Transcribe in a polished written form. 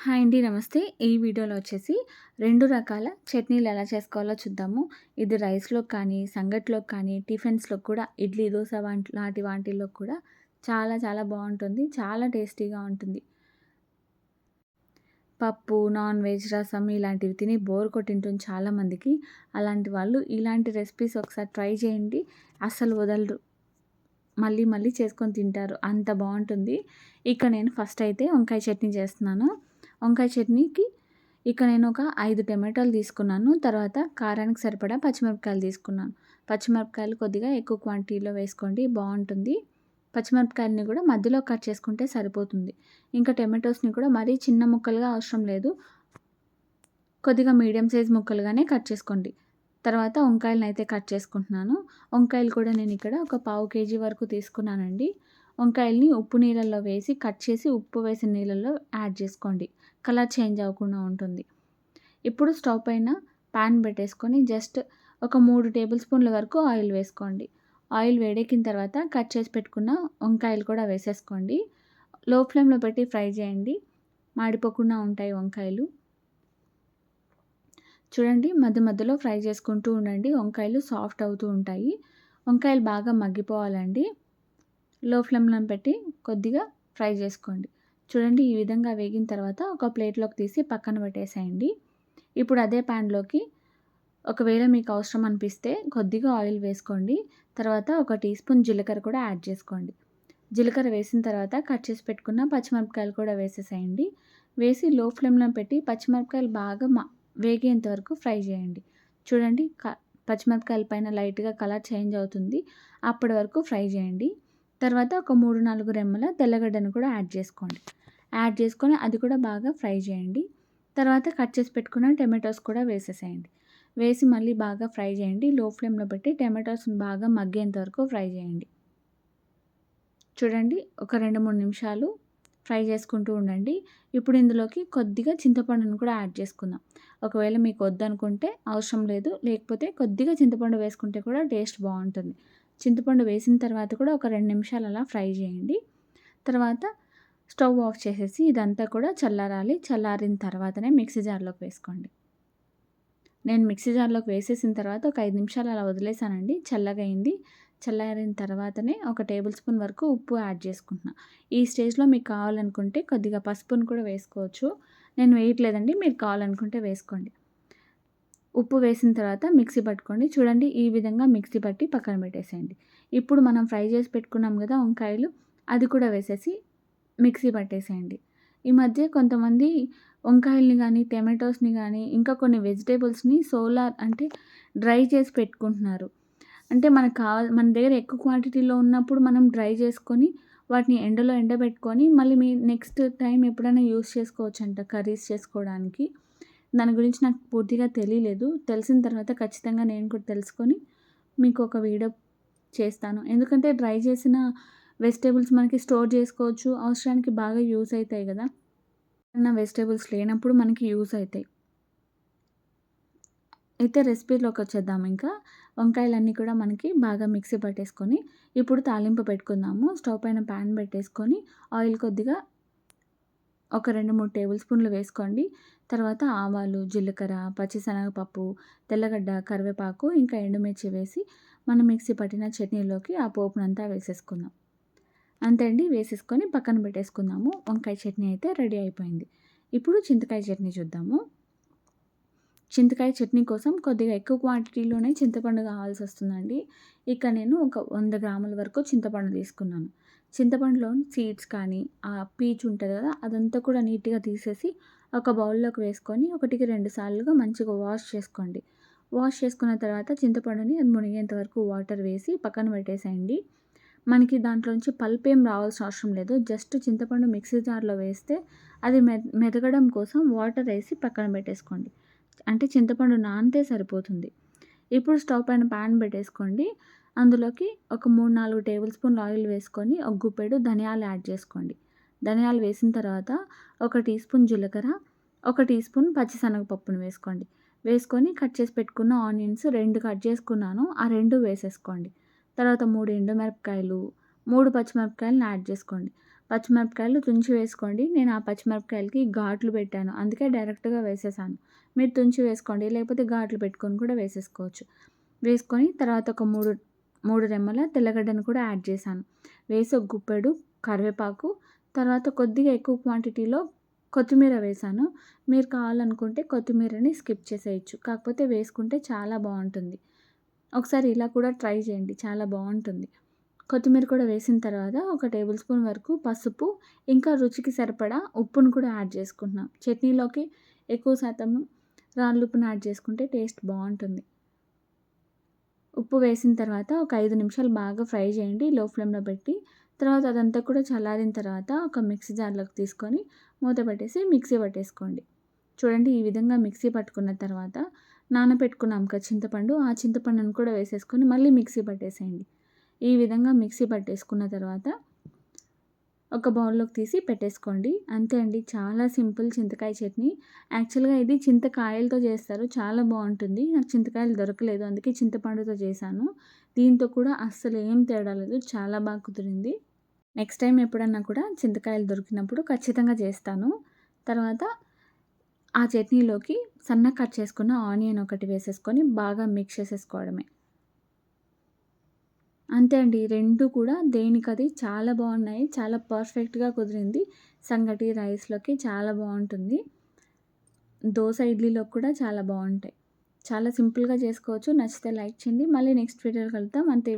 Hi అండి. నమస్తే. ఈ వీడియోలో వచ్చేసి 2 రకాల చట్నీలు ఎలా చేసుకోవాలో చూద్దాము. ఇది రైస్‌లోకి కానీ, సంగట్లోకి కానీ, టిఫిన్స్‌లో కూడా ఇడ్లీ, దోస లాంటి వాటిల్లో కూడా చాలా చాలా బావుంటుంది. చాలా టేస్టీగా ఉంటుంది. పప్పు, నాన్ వెజ్, రసం ఇలాంటివి తిని బోర్ కొట్టింటుంది చాలామందికి. అలాంటి వాళ్ళు ఇలాంటి రెసిపీస్ ఒకసారి ట్రై చేయండి. అస్సలు వదలరు. మళ్ళీ మళ్ళీ చేసుకొని తింటారు. అంత బావుంటుంది. ఇక నేను ఫస్ట్ అయితే వంకాయ చట్నీ చేస్తున్నాను. వంకాయ చట్నీకి ఇక నేను ఒక 5 టమాటాలు తీసుకున్నాను. తర్వాత కారానికి సరిపడా పచ్చిమిరపకాయలు తీసుకున్నాను. పచ్చిమిరపకాయలు కొద్దిగా ఎక్కువ క్వాంటిటీలో వేసుకోండి, బావుంటుంది. పచ్చిమిరపకాయలని కూడా మధ్యలో కట్ చేసుకుంటే సరిపోతుంది. ఇంకా టమాటోస్‌ని కూడా మరీ చిన్న ముక్కలుగా అవసరం లేదు. కొద్దిగా మీడియం సైజ్ ముక్కలుగానే కట్ చేసుకోండి. తర్వాత వంకాయలనైతే కట్ చేసుకుంటున్నాను. వంకాయలు కూడా నేనిక్కడ ఒక పావు కేజీ వరకు తీసుకున్నానండి. వంకాయల్ని ఉప్పు నీళ్ళల్లో వేసి కట్ చేసి ఉప్పు వేసిన నీళ్ళల్లో యాడ్ చేసుకోండి. కలర్ చేంజ్ అవ్వకుండా ఉంటుంది. ఇప్పుడు స్టవ్ పైన పాన్ పెట్టేసుకొని జస్ట్ ఒక 3 టేబుల్ స్పూన్ల వరకు ఆయిల్ వేసుకోండి. ఆయిల్ వేడెక్కిన తర్వాత కట్ చేసి పెట్టుకున్న వంకాయలు కూడా వేసేసుకోండి. లో ఫ్లేమ్‌లో పెట్టి ఫ్రై చేయండి. మాడిపోకుండా ఉంటాయి వంకాయలు. చూడండి, మధ్య మధ్యలో ఫ్రై చేసుకుంటూ ఉండండి. వంకాయలు సాఫ్ట్ అవుతూ ఉంటాయి. వంకాయలు బాగా మగ్గిపోవాలండి. లో ఫ్లేమ్‌లో పెట్టి కొద్దిగా ఫ్రై చేసుకోండి. చూడండి, ఈ విధంగా వేగిన తర్వాత ఒక ప్లేట్‌లోకి తీసి పక్కన పెట్టేసేయండి. ఇప్పుడు అదే ప్యాన్‌లోకి ఒకవేళ మీకు అవసరం అనిపిస్తే కొద్దిగా ఆయిల్ వేసుకోండి. తర్వాత ఒక టీ స్పూన్ జీలకర్ర కూడా యాడ్ చేసుకోండి. జీలకర్ర వేసిన తర్వాత కట్ చేసి పెట్టుకున్న పచ్చిమిరపకాయలు కూడా వేసేసేయండి. వేసి లో ఫ్లేమ్‌లో పెట్టి పచ్చిమిరపకాయలు బాగా వేగేంత వరకు ఫ్రై చేయండి. చూడండి, పచ్చిమిరపకాయల పైన లైట్‌గా కలర్ చేంజ్ అవుతుంది. అప్పటి వరకు ఫ్రై చేయండి. తర్వాత ఒక 3, 4 రెమ్మల తెల్లగడ్డను కూడా యాడ్ చేసుకోండి. యాడ్ చేసుకొని అది కూడా బాగా ఫ్రై చేయండి. తర్వాత కట్ చేసి పెట్టుకున్న టమాటోస్ కూడా వేసేసేయండి. వేసి మళ్ళీ బాగా ఫ్రై చేయండి. లో ఫ్లేమ్‌లో పెట్టి టమాటోస్‌ని బాగా మగ్గేంత వరకు ఫ్రై చేయండి. చూడండి, ఒక 2, 3 నిమిషాలు ఫ్రై చేసుకుంటూ ఉండండి. ఇప్పుడు ఇందులోకి కొద్దిగా చింతపండును కూడా యాడ్ చేసుకుందాం. ఒకవేళ మీకు వద్దనుకుంటే అవసరం లేదు. లేకపోతే కొద్దిగా చింతపండు వేసుకుంటే కూడా టేస్ట్ బావుంటుంది. చింతపండు వేసిన తర్వాత కూడా ఒక 2 నిమిషాలు అలా ఫ్రై చేయండి. తర్వాత స్టవ్ ఆఫ్ చేసేసి ఇదంతా కూడా చల్లారాలి. చల్లారిన తర్వాతనే మిక్సీ జార్‌లోకి వేసుకోండి. నేను మిక్సీ జార్‌లోకి వేసేసిన తర్వాత ఒక 5 నిమిషాలు అలా వదిలేసానండి. చల్లగయింది. చల్లారిన తర్వాతనే ఒక టేబుల్ స్పూన్ వరకు ఉప్పు యాడ్ చేసుకుంటున్నా. ఈ స్టేజ్‌లో మీకు కావాలనుకుంటే కొద్దిగా పసుపును కూడా వేసుకోవచ్చు. నేను వేయట్లేదండి. మీరు కావాలనుకుంటే వేసుకోండి. ఉప్పు వేసిన తర్వాత మిక్సీ పట్టుకోండి. చూడండి, ఈ విధంగా మిక్సీ పట్టి పక్కన పెట్టేసేయండి. ఇప్పుడు మనం ఫ్రై చేసి పెట్టుకున్నాం కదా వంకాయలు, అది కూడా వేసేసి మిక్సీ పట్టేసేయండి. ఈ మధ్య కొంతమంది వంకాయల్ని గానీ, టమాటోస్‌ని గానీ, ఇంకా కొన్ని వెజిటబుల్స్‌ని సోలార్ అంటే డ్రై చేసి పెట్టుకుంటున్నారు. అంటే మన దగ్గర ఎక్కువ క్వాంటిటీలో ఉన్నప్పుడు మనం డ్రై చేసుకొని, వాటిని ఎండలో ఎండబెట్టుకొని, మళ్ళీ నెక్స్ట్ టైమ్ ఎప్పుడైనా యూజ్ చేసుకోవచ్చంట కర్రీస్ చేసుకోవడానికి. దాని గురించి నాకు పూర్తిగా తెలియలేదు. తెలిసిన తర్వాత ఖచ్చితంగా నేను కూడా తెలుసుకొని మీకు ఒక వీడియో చేస్తాను. ఎందుకంటే డ్రై చేసిన వెజిటబుల్స్ మనకి స్టోర్ చేసుకోవచ్చు. అవసరానికి బాగా యూజ్ అయితాయి గదా! ఏమన్నా వెజిటబుల్స్ లేనప్పుడు మనకి యూజ్ అయితాయి. అయితే రెసిపీలోకొచ్చేద్దాం ఇంకా. వంకాయలన్నీ కూడా మనకి బాగా మిక్సీ పట్టేసుకొని, ఇప్పుడు తాలింపు పెట్టుకుందాము. స్టవ్ పైన పాన్ పెట్టేసుకొని, ఆయిల్ కొద్దిగా ఒక 2, 3 టేబుల్ స్పూన్లు వేసుకోండి. తర్వాత ఆవాలు, జీలకర్ర, పచ్చిశనగపప్పు, తెల్లగడ్డ, కరివేపాకు, ఇంకా ఎండుమిర్చి వేసి మనం మిక్సీ పట్టిన చట్నీలోకి ఆ పోపునంతా వేసేసుకుందాం. అంతే అండి. వేసేసుకొని పక్కన పెట్టేసుకుందాము. వంకాయ చట్నీ అయితే రెడీ అయిపోయింది. ఇప్పుడు చింతకాయ చట్నీ చూద్దాము. చింతకాయ చట్నీ కోసం కొద్దిగా ఎక్కువ క్వాంటిటీలోనే చింతపండు కావాల్సొస్తుందండి. ఇక నేను ఒక 100 గ్రాముల వరకు చింతపండు తీసుకున్నాను. చింతపండులో సీడ్స్ కానీ, ఆ పీచు ఉంటది కదా! అదంతా కూడా నీట్‌గా తీసేసి ఒక బౌల్‌లోకి వేసుకొని 1కి 2 సార్లుగా మంచిగా వాష్ చేసుకోండి. వాష్ చేసుకున్న తర్వాత చింతపండుని అది మునిగేంత వరకు వాటర్ వేసి పక్కన పెట్టేసేయండి. మనకి దాంట్లోంచి పల్ప్ ఏం రావాల్సిన అవసరం లేదు. జస్ట్ చింతపండు మిక్సీ జార్‌లో వేస్తే అది మెదగడం కోసం వాటర్ ఏసి పక్కన పెట్టేసుకోండి. అంటే చింతపండు నానితే సరిపోతుంది. ఇప్పుడు స్టవ్ పైన పాన్ పెట్టేసుకోండి. అందులోకి ఒక 3, 4 టేబుల్ స్పూన్‌ల ఆయిల్ వేసుకొని ఒక గుప్పెడు ధనియాలు యాడ్ చేసుకోండి. ధనియాలు వేసిన తర్వాత ఒక టీ స్పూన్ జీలకర్ర, ఒక టీ స్పూన్ పచ్చిశనగపప్పును వేసుకోండి. వేసుకొని కట్ చేసి పెట్టుకున్న ఆనియన్స్ 2 కట్ చేసుకున్నాను. ఆ 2 వేసేసుకోండి. తర్వాత 3 ఎండుమిరపకాయలు, 3 పచ్చిమిరపకాయలను యాడ్ చేసుకోండి. పచ్చిమిరపకాయలు తుంచి వేసుకోండి. నేను ఆ పచ్చిమిరపకాయలకి ఘాట్లు పెట్టాను. అందుకే డైరెక్ట్‌గా వేసేసాను. మీరు తుంచి వేసుకోండి. లేకపోతే ఘాట్లు పెట్టుకొని కూడా వేసేసుకోవచ్చు. వేసుకొని తర్వాత ఒక 3 రెమ్మల తెల్లగడ్డను కూడా యాడ్ చేశాను. వేసి ఒక గుప్పెడు కరివేపాకు, తర్వాత కొద్దిగా ఎక్కువ క్వాంటిటీలో కొత్తిమీర వేశాను. మీరు కావాలనుకుంటే కొత్తిమీరని స్కిప్ చేసేయొచ్చు. కాకపోతే వేసుకుంటే చాలా బావుంటుంది. ఒకసారి ఇలా కూడా ట్రై చేయండి. చాలా బావుంటుంది. కొత్తిమీర కూడా వేసిన తర్వాత ఒక టేబుల్ స్పూన్ వరకు పసుపు, ఇంకా రుచికి సరిపడా ఉప్పును కూడా యాడ్ చేసుకుంటున్నాం. చట్నీలోకి ఎక్కువ శాతము రాళ్ళుప్పుని యాడ్ చేసుకుంటే టేస్ట్ బావుంటుంది. ఉప్పు వేసిన తర్వాత ఒక 5 నిమిషాలు బాగా ఫ్రై చేయండి లో ఫ్లేమ్‌లో పెట్టి. తర్వాత అదంతా కూడా చల్లారిన తర్వాత ఒక మిక్సీ జార్‌లోకి తీసుకొని మూత పెట్టేసి మిక్సీ పట్టేసుకోండి. చూడండి ఈ విధంగా మిక్సీ పట్టుకున్న తర్వాత నానబెట్టుకున్నాం కదా చింతపండు, ఆ చింతపండును కూడా వేసేసుకొని మళ్ళీ మిక్సీ పట్టేసేయండి. ఈ విధంగా మిక్సీ పట్టేసుకున్న తర్వాత ఒక బౌల్‌లోకి తీసి పెట్టేసుకోండి. అంతే అండి. చాలా సింపుల్ చింతకాయ చట్నీ. యాక్చువల్‌గా ఇది చింతకాయలతో చేస్తారు. చాలా బావుంటుంది. నాకు చింతకాయలు దొరకలేదు. అందుకే చింతపండుతో చేశాను. దీంతో కూడా అస్సలు ఏం తేడా లేదు. చాలా బాగా కుదిరింది. నెక్స్ట్ టైం ఎప్పుడన్నా కూడా చింతకాయలు దొరికినప్పుడు ఖచ్చితంగా చేస్తాను. తర్వాత ఆ చట్నీలోకి సన్నగా కట్ చేసుకున్న ఆనియన్ ఒకటి వేసేసుకొని బాగా మిక్స్ చేసేసుకోవడమే. అంతే అండి. 2 కూడా దేనికది చాలా బావున్నాయి. చాలా పర్ఫెక్ట్‌గా కుదిరింది. సంగటి రైస్‌లోకి చాలా బావుంటుంది. దోస, ఇడ్లీలోకి కూడా చాలా బావుంటాయి. చాలా సింపుల్‌గా చేసుకోవచ్చు. నచ్చితే లైక్ చేయండి. మళ్ళీ నెక్స్ట్ వీడియోలో కలుద్దాం. అంతే.